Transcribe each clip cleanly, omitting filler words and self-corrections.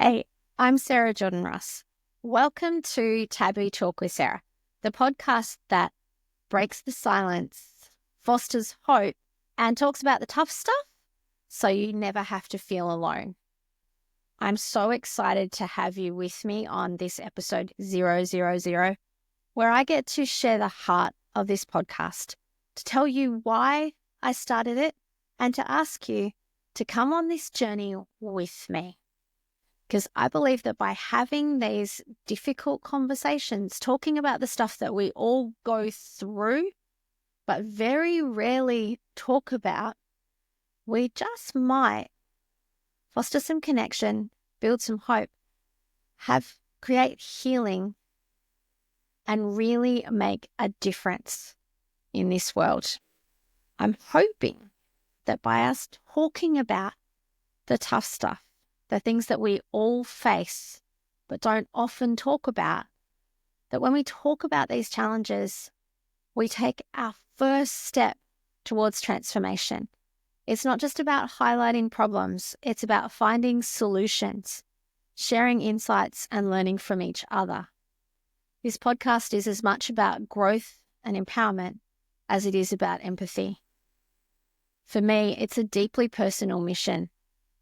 Hey, I'm Sarah Jordan Ross. Welcome to Taboo Talk with Sarah, the podcast that breaks the silence, fosters hope, and talks about the tough stuff so you never have to feel alone. I'm so excited to have you with me on this episode 000, where I get to share the heart of this podcast, to tell you why I started it, and to ask you to come on this journey with me. Because I believe that by having these difficult conversations, talking about the stuff that we all go through, but very rarely talk about, we just might foster some connection, build some hope, create healing, and really make a difference in this world. I'm hoping that by us talking about the tough stuff, the things that we all face but don't often talk about, that when we talk about these challenges, we take our first step towards transformation. It's not just about highlighting problems, it's about finding solutions, sharing insights, and learning from each other. This podcast is as much about growth and empowerment as it is about empathy. For me, it's a deeply personal mission.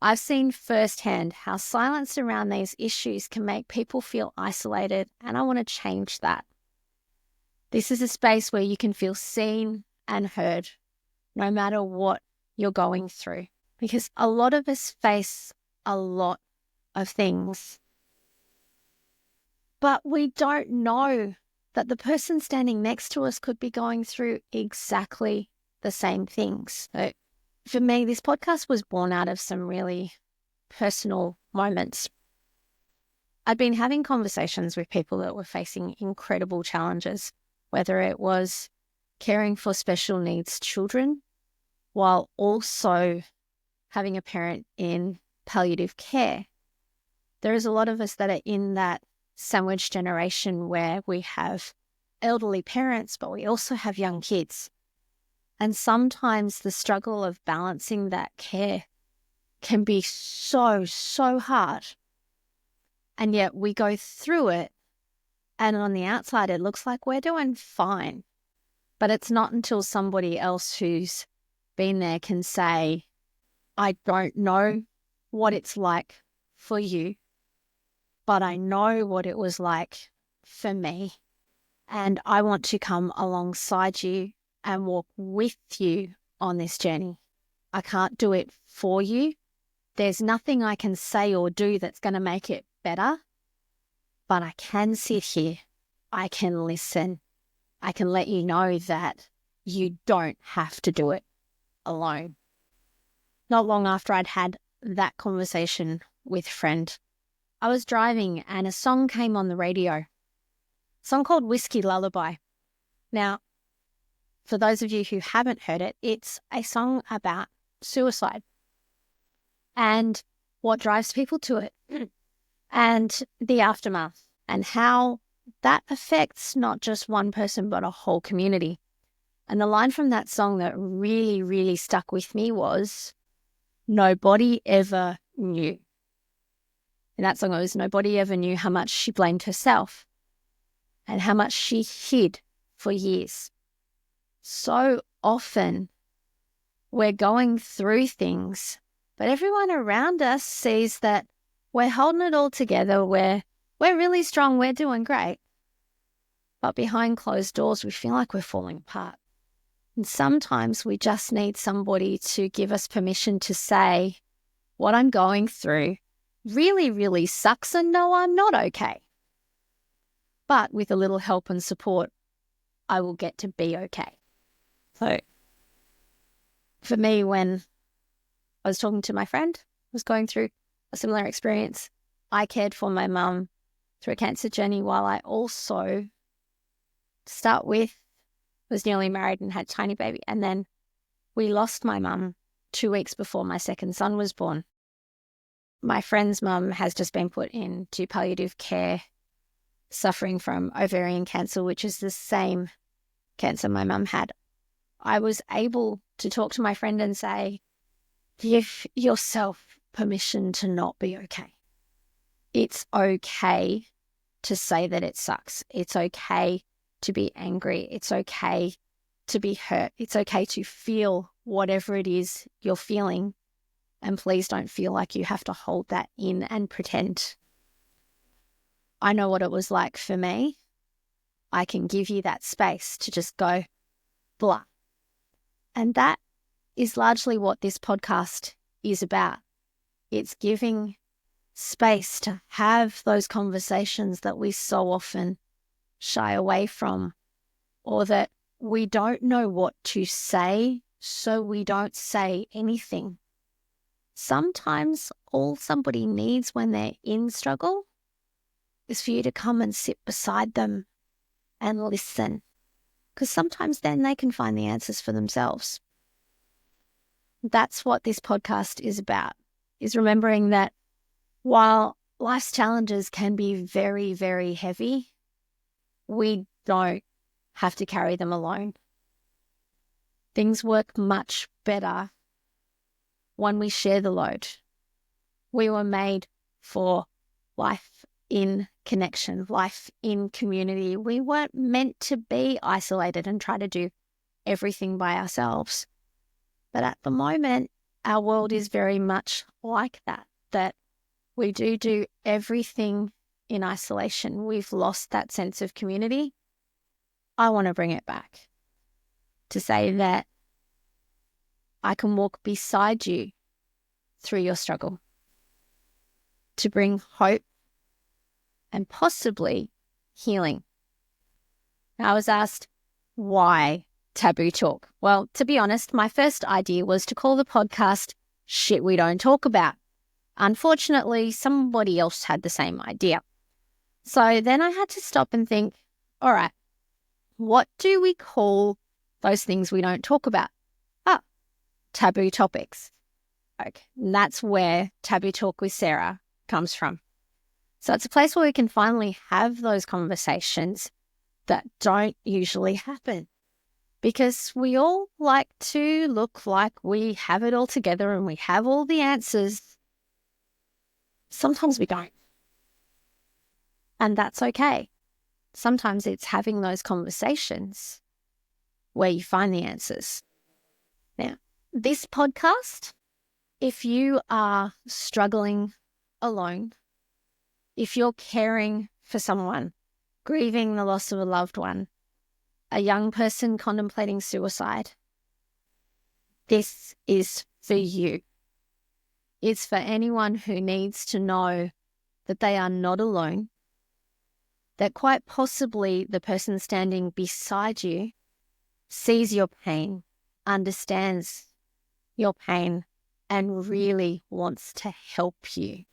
I've seen firsthand how silence around these issues can make people feel isolated, and I want to change that. This is a space where you can feel seen and heard, no matter what you're going through, because a lot of us face a lot of things, but we don't know that the person standing next to us could be going through exactly the same things. So for me, this podcast was born out of some really personal moments. I'd been having conversations with people that were facing incredible challenges, whether it was caring for special needs children while also having a parent in palliative care. There is a lot of us that are in that sandwich generation where we have elderly parents, but we also have young kids. And sometimes the struggle of balancing that care can be so hard. And yet we go through it, and on the outside it looks like we're doing fine. But it's not until somebody else who's been there can say, I don't know what it's like for you, but I know what it was like for me. And I want to come alongside you and walk with you on this journey. I can't do it for you. There's nothing I can say or do that's going to make it better, but I can sit here. I can listen. I can let you know that you don't have to do it alone. Not long after I'd had that conversation with a friend, I was driving and a song came on the radio, a song called Whiskey Lullaby. Now, for those of you who haven't heard it, it's a song about suicide and what drives people to it and the aftermath and how that affects not just one person but a whole community. And the line from that song that really stuck with me was, nobody ever knew. In that song it was, nobody ever knew how much she blamed herself and how much she hid for years. So often we're going through things, but everyone around us sees that we're holding it all together, we're really strong, we're doing great. But behind closed doors, we feel like we're falling apart. And sometimes we just need somebody to give us permission to say, what I'm going through really sucks, and no, I'm not okay. But with a little help and support, I will get to be okay. So for me, when I was talking to my friend who was going through a similar experience, I cared for my mum through a cancer journey while I also, to start with, was newly married and had a tiny baby. And then we lost my mum 2 weeks before my second son was born. My friend's mum has just been put into palliative care, suffering from ovarian cancer, which is the same cancer my mum had. I was able to talk to my friend and say, give yourself permission to not be okay. it's okay to say that it sucks. It's okay to be angry. It's okay to be hurt. It's okay to feel whatever it is you're feeling. And please don't feel like you have to hold that in and pretend. I know what it was like for me. I can give you that space to just go, blah. And that is largely what this podcast is about. It's giving space to have those conversations that we so often shy away from, or that we don't know what to say, so we don't say anything. Sometimes all somebody needs when they're in struggle is for you to come and sit beside them and listen, because sometimes then they can find the answers for themselves. That's what this podcast is about, is remembering that while life's challenges can be very, very heavy, we don't have to carry them alone. Things work much better when we share the load. We were made for life in connection, life in community. We weren't meant to be isolated and try to do everything by ourselves. But at the moment, our world is very much like that we do everything in isolation. We've lost that sense of community. I want to bring it back to say that I can walk beside you through your struggle, to bring hope and possibly healing. I was asked, why Taboo Talk? Well, to be honest, my first idea was to call the podcast Shit We Don't Talk About. Unfortunately, somebody else had the same idea. So then I had to stop and think, all right, what do we call those things we don't talk about? Taboo topics. Okay, and that's where Taboo Talk with Sarah comes from. So it's a place where we can finally have those conversations that don't usually happen, because we all like to look like we have it all together and we have all the answers. Sometimes we don't. And that's okay. Sometimes it's having those conversations where you find the answers. Now, this podcast, if you are struggling alone, if you're caring for someone, grieving the loss of a loved one, a young person contemplating suicide, this is for you. It's for anyone who needs to know that they are not alone, that quite possibly the person standing beside you sees your pain, understands your pain, and really wants to help you.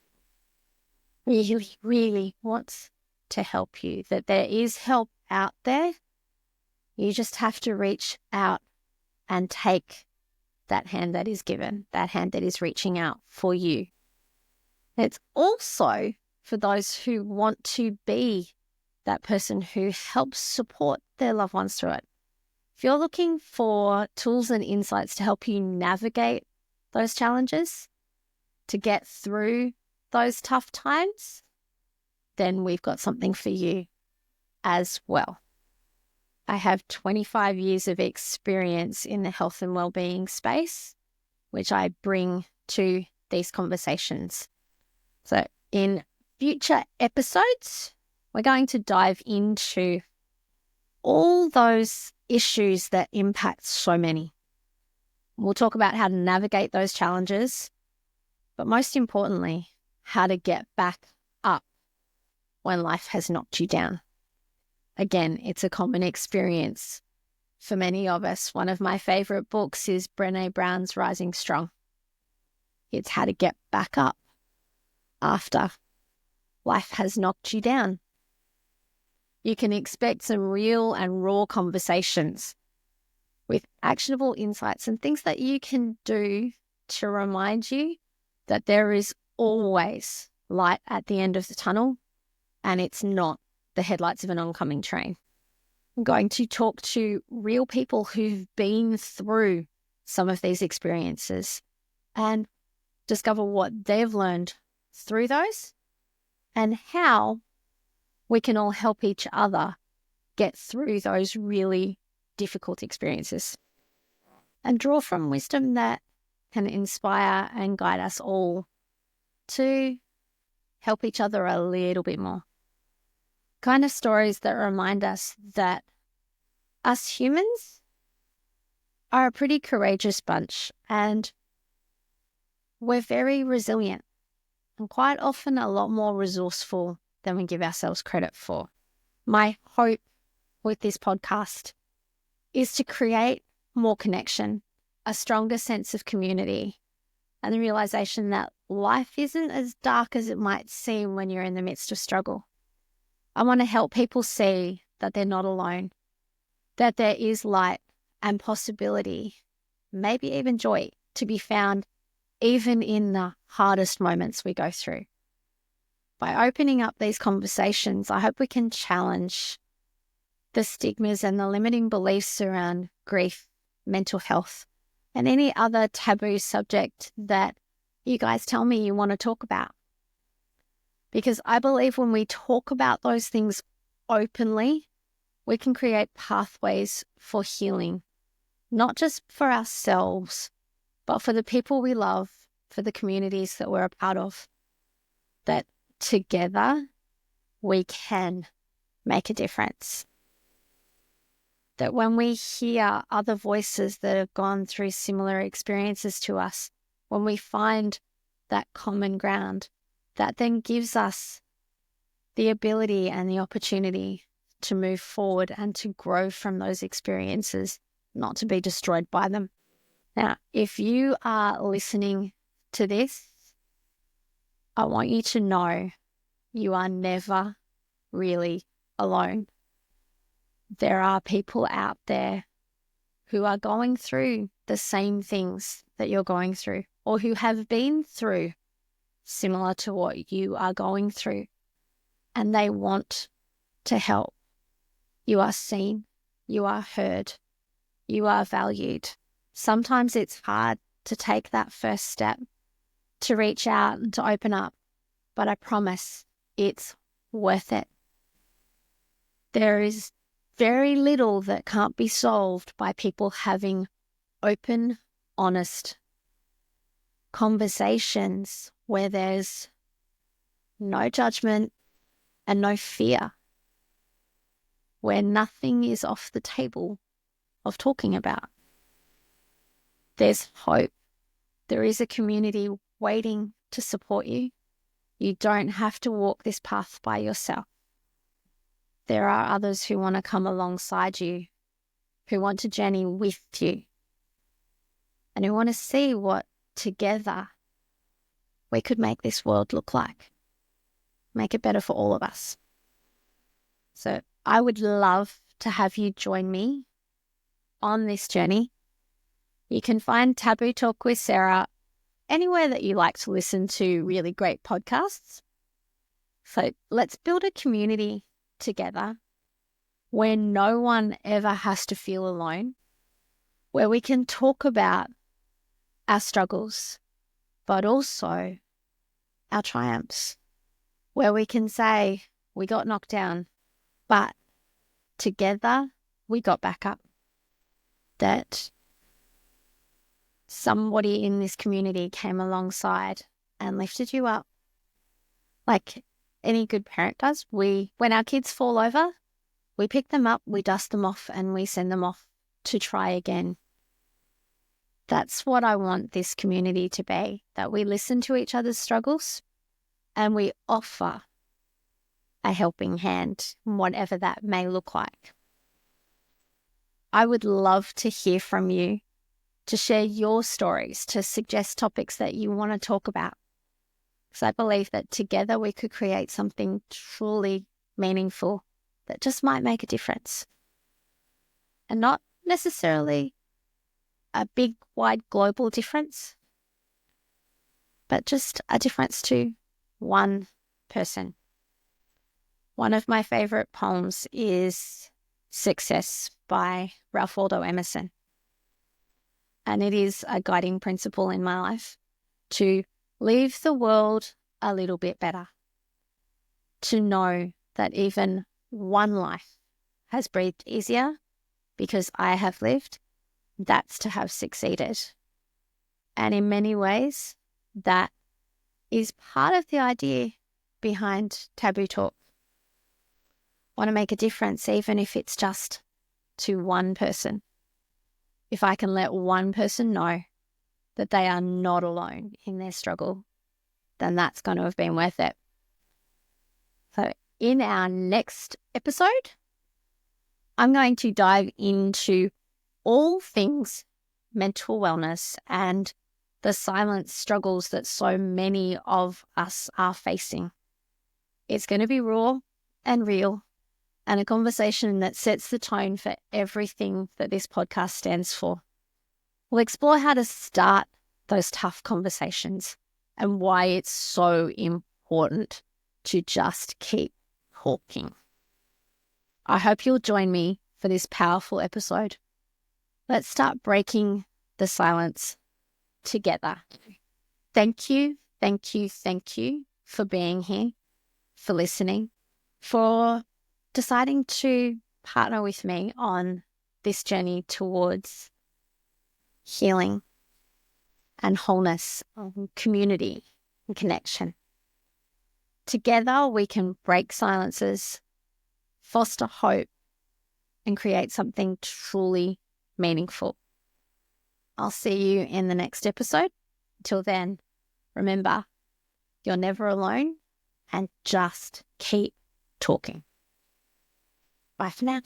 Really, really wants to help you. That there is help out there. You just have to reach out and take that hand that is given, that hand that is reaching out for you. It's also for those who want to be that person who helps support their loved ones through it. If you're looking for tools and insights to help you navigate those challenges, to get through those tough times, then we've got something for you as well. I have 25 years of experience in the health and wellbeing space, which I bring to these conversations. So in future episodes, we're going to dive into all those issues that impact so many. We'll talk about how to navigate those challenges, but most importantly, how to get back up when life has knocked you down. Again, it's a common experience for many of us. One of my favorite books is Brené Brown's Rising Strong. It's how to get back up after life has knocked you down. You can expect some real and raw conversations with actionable insights and things that you can do to remind you that there is always light at the end of the tunnel, and it's not the headlights of an oncoming train. I'm going to talk to real people who've been through some of these experiences and discover what they've learned through those and how we can all help each other get through those really difficult experiences and draw from wisdom that can inspire and guide us all to help each other a little bit more. Kind of stories that remind us that us humans are a pretty courageous bunch and we're very resilient and quite often a lot more resourceful than we give ourselves credit for. My hope with this podcast is to create more connection, a stronger sense of community, and the realization that life isn't as dark as it might seem when you're in the midst of struggle. I want to help people see that they're not alone, that there is light and possibility, maybe even joy, to be found even in the hardest moments we go through. By opening up these conversations, I hope we can challenge the stigmas and the limiting beliefs around grief, mental health, and any other taboo subject that you guys tell me you want to talk about. Because I believe when we talk about those things openly, we can create pathways for healing, not just for ourselves, but for the people we love, for the communities that we're a part of, that together we can make a difference. That when we hear other voices that have gone through similar experiences to us, when we find that common ground, that then gives us the ability and the opportunity to move forward and to grow from those experiences, not to be destroyed by them. Now, if you are listening to this, I want you to know you are never really alone. There are people out there who are going through the same things that you're going through, or who have been through similar to what you are going through, and they want to help. You are seen, you are heard, you are valued. Sometimes it's hard to take that first step, to reach out and to open up, but I promise it's worth it. There is very little that can't be solved by people having open, honest conversations where there's no judgment and no fear, where nothing is off the table of talking about. There's hope. There is a community waiting to support you. You don't have to walk this path by yourself. There are others who want to come alongside you, who want to journey with you, and who want to see what together we could make this world look like, make it better for all of us. So I would love to have you join me on this journey. You can find Taboo Talk with Sarah anywhere that you like to listen to really great podcasts. So let's build a community together where no one ever has to feel alone, where we can talk about our struggles, but also our triumphs, where we can say we got knocked down, but together we got back up. That somebody in this community came alongside and lifted you up. Like any good parent does, when our kids fall over, we pick them up, we dust them off, and we send them off to try again. That's what I want this community to be, that we listen to each other's struggles and we offer a helping hand, whatever that may look like. I would love to hear from you, to share your stories, to suggest topics that you want to talk about. Because I believe that together we could create something truly meaningful that just might make a difference. And not necessarily a big, wide, global difference, but just a difference to one person. One of my favorite poems is Success by Ralph Waldo Emerson. And it is a guiding principle in my life to leave the world a little bit better. to know that even one life has breathed easier because I have lived, that's to have succeeded. And in many ways, that is part of the idea behind Taboo Talk. Want to make a difference, even if it's just to one person. If I can let one person know that they are not alone in their struggle, then that's going to have been worth it. So in our next episode, I'm going to dive into all things mental wellness and the silent struggles that so many of us are facing. It's going to be raw and real, and a conversation that sets the tone for everything that this podcast stands for. We'll explore how to start those tough conversations and why it's so important to just keep talking. I hope you'll join me for this powerful episode. Let's start breaking the silence together. Thank you for being here, for listening, for deciding to partner with me on this journey towards healing and wholeness, community and connection. Together we can break silences, foster hope, and create something truly meaningful. I'll see you in the next episode. Until then, remember, you're never alone, and just keep talking. Bye for now.